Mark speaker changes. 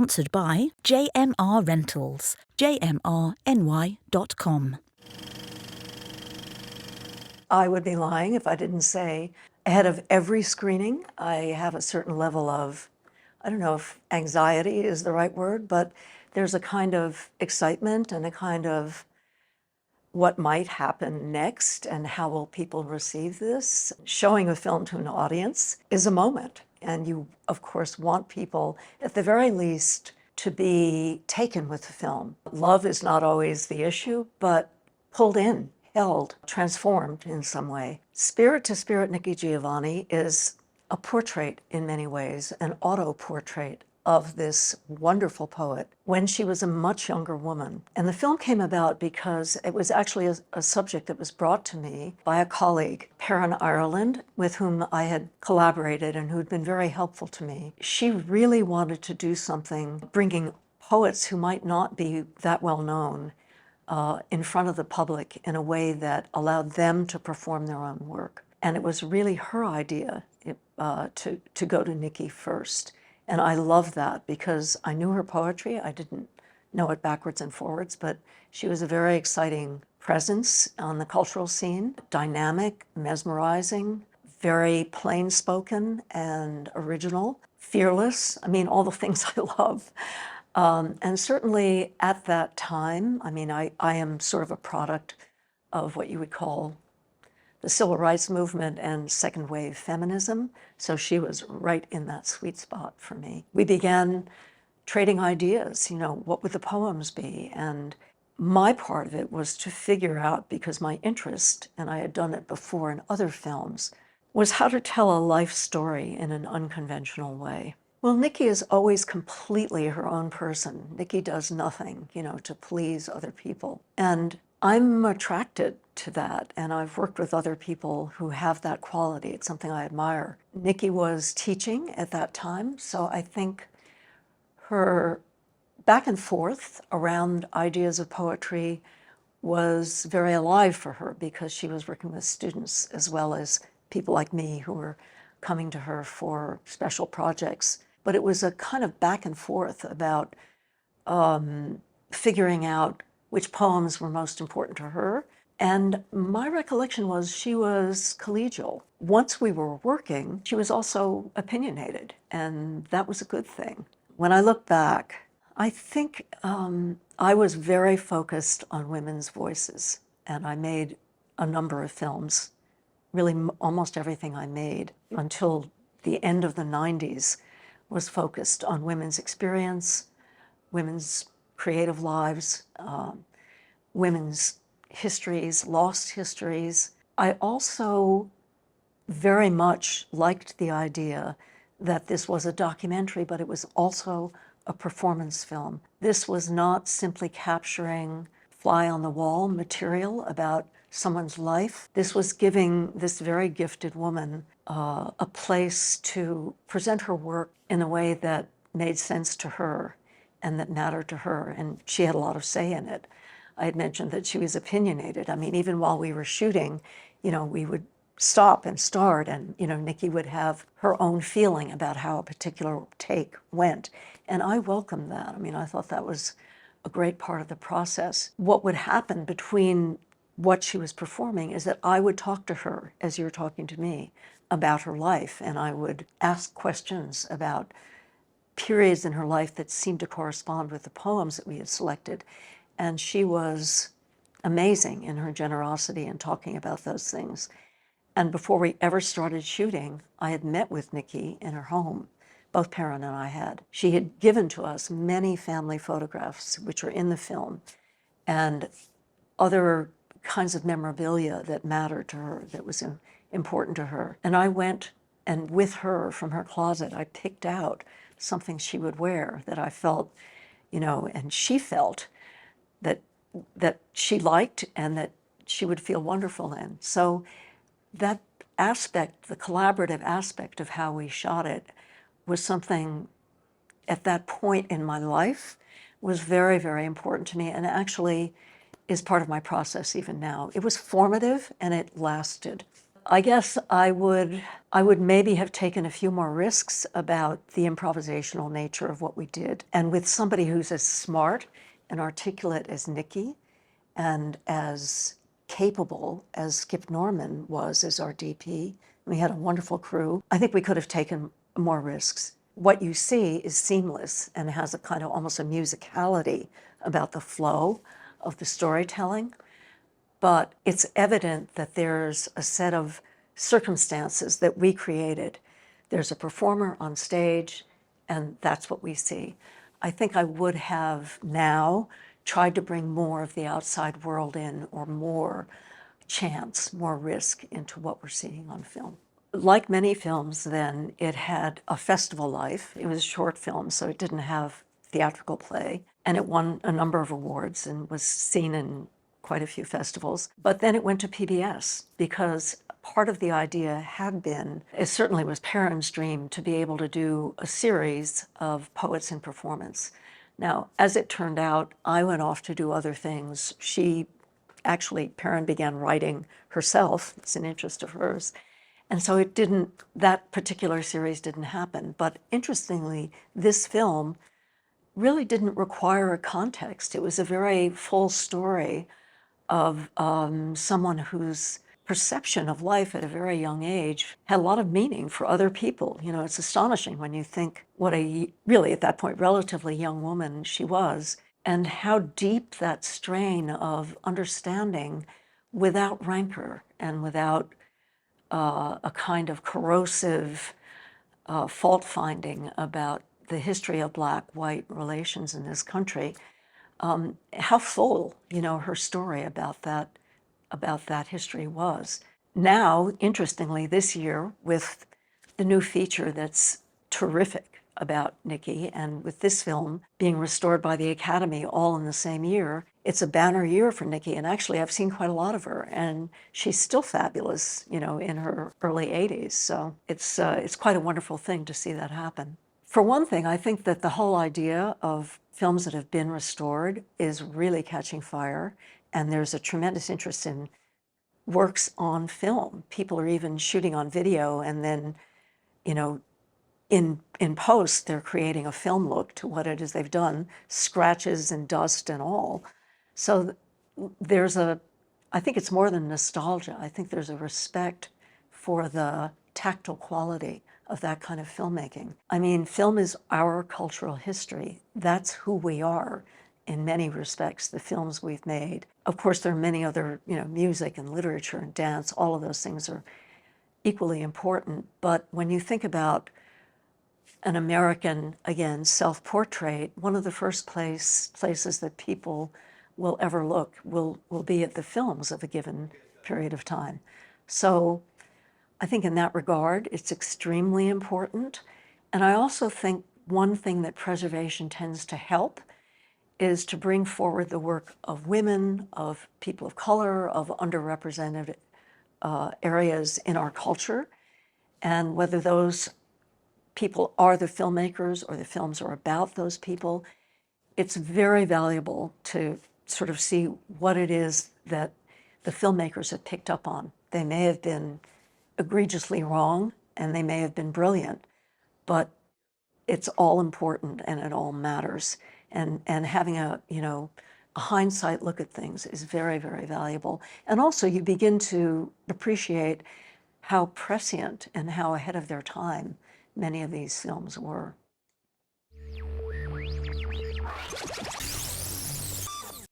Speaker 1: Sponsored by JMR Rentals, jmrny.com.
Speaker 2: I would be lying if I didn't say ahead of every screening, I have a certain level of, I don't know if anxiety is the right word, but there's a kind of excitement and a kind of what might happen next and how will people receive this. Showing a film to an audience is a moment, and you, of course, want people, at the very least, to be taken with the film. Love is not always the issue, but pulled in, held, transformed in some way. Spirit to Spirit Nikki Giovanni is a portrait in many ways, an auto-portrait of this wonderful poet when she was a much younger woman. And the film came about because it was actually a subject that was brought to me by a colleague, Perrin Ireland, with whom I had collaborated and who'd been very helpful to me. She really wanted to do something bringing poets who might not be that well known in front of the public in a way that allowed them to perform their own work. And it was really her idea to go to Nikki first. And I love that because I knew her poetry. I didn't know it backwards and forwards, but she was a very exciting presence on the cultural scene, dynamic, mesmerizing, very plain-spoken and original, fearless. I mean, all the things I love. And certainly at that time, I mean, I am sort of a product of what you would call the civil rights movement and second wave feminism. So she was right in that sweet spot for me. We began trading ideas, you know, what would the poems be? And my part of it was to figure out, because my interest, and I had done it before in other films, was how to tell a life story in an unconventional way. Well, Nikki is always completely her own person. Nikki does nothing, you know, to please other people. And I'm attracted to that, and I've worked with other people who have that quality. It's something I admire. Nikki was teaching at that time, so I think her back and forth around ideas of poetry was very alive for her because she was working with students as well as people like me who were coming to her for special projects. But it was a kind of back and forth about figuring out which poems were most important to her. And my recollection was she was collegial. Once we were working, she was also opinionated, and that was a good thing. When I look back, I think I was very focused on women's voices, and I made a number of films. Really, almost everything I made until the end of the 90s was focused on women's experience, women's creative lives, women's histories, lost histories. I also very much liked the idea that this was a documentary, but it was also a performance film. This was not simply capturing fly-on-the-wall material about someone's life. This was giving this very gifted woman a place to present her work in a way that made sense to her and that mattered to her, and she had a lot of say in it. I had mentioned that she was opinionated. I mean, even while we were shooting, you know, we would stop and start, and, you know, Nikki would have her own feeling about how a particular take went. And I welcomed that. I mean, I thought that was a great part of the process. What would happen between what she was performing is that I would talk to her, as you're talking to me, about her life, and I would ask questions about periods in her life that seemed to correspond with the poems that we had selected. And she was amazing in her generosity in talking about those things. And before we ever started shooting, I had met with Nikki in her home. Both Perrin and I had. She had given to us many family photographs, which are in the film, and other kinds of memorabilia that mattered to her, that was important to her. And I went, and with her from her closet, I picked out something she would wear that I felt, you know, and she felt that she liked and that she would feel wonderful in. So that aspect, the collaborative aspect of how we shot it, was something at that point in my life was very, very important to me, and actually is part of my process even now. It was formative and it lasted. I guess I would maybe have taken a few more risks about the improvisational nature of what we did. And with somebody who's as smart and articulate as Nikki and as capable as Skip Norman was as our DP, we had a wonderful crew. I think we could have taken more risks. What you see is seamless and has a kind of almost a musicality about the flow of the storytelling. But it's evident that there's a set of circumstances that we created. There's a performer on stage, and that's what we see. I think I would have now tried to bring more of the outside world in, or more chance, more risk into what we're seeing on film. Like many films then, it had a festival life. It was a short film, so it didn't have theatrical play, and it won a number of awards and was seen in quite a few festivals. But then it went to PBS because part of the idea had been, it certainly was Perrin's dream, to be able to do a series of poets in performance. Now, as it turned out, I went off to do other things. Perrin began writing herself. It's an interest of hers. And so that particular series didn't happen. But interestingly, this film really didn't require a context. It was a very full story of someone whose perception of life at a very young age had a lot of meaning for other people. You know, it's astonishing when you think what really at that point, relatively young woman she was, and how deep that strain of understanding without rancor and without a kind of corrosive fault-finding about the history of Black-white relations in this country. How full, her story about that history was. Now, interestingly, this year, with the new feature that's terrific about Nikki, and with this film being restored by the Academy all in the same year, it's a banner year for Nikki. And actually, I've seen quite a lot of her, and she's still fabulous, in her early 80s. So it's quite a wonderful thing to see that happen. For one thing, I think that the whole idea of films that have been restored is really catching fire, and there's a tremendous interest in works on film. People are even shooting on video, and then, in post, they're creating a film look to what it is they've done, scratches and dust and all. So I think it's more than nostalgia. I think there's a respect for the tactile quality of that kind of filmmaking. I mean, film is our cultural history. That's who we are in many respects, the films we've made. Of course, there are many other, music and literature and dance, all of those things are equally important. But when you think about an American, again, self-portrait, one of the first places that people will ever look will be at the films of a given period of time. So I think in that regard, it's extremely important. And I also think one thing that preservation tends to help is to bring forward the work of women, of people of color, of underrepresented areas in our culture. And whether those people are the filmmakers or the films are about those people, it's very valuable to sort of see what it is that the filmmakers have picked up on. They may have been egregiously wrong, and they may have been brilliant, but it's all important and it all matters. And having a hindsight look at things is very, very valuable. And also you begin to appreciate how prescient and how ahead of their time many of these films were.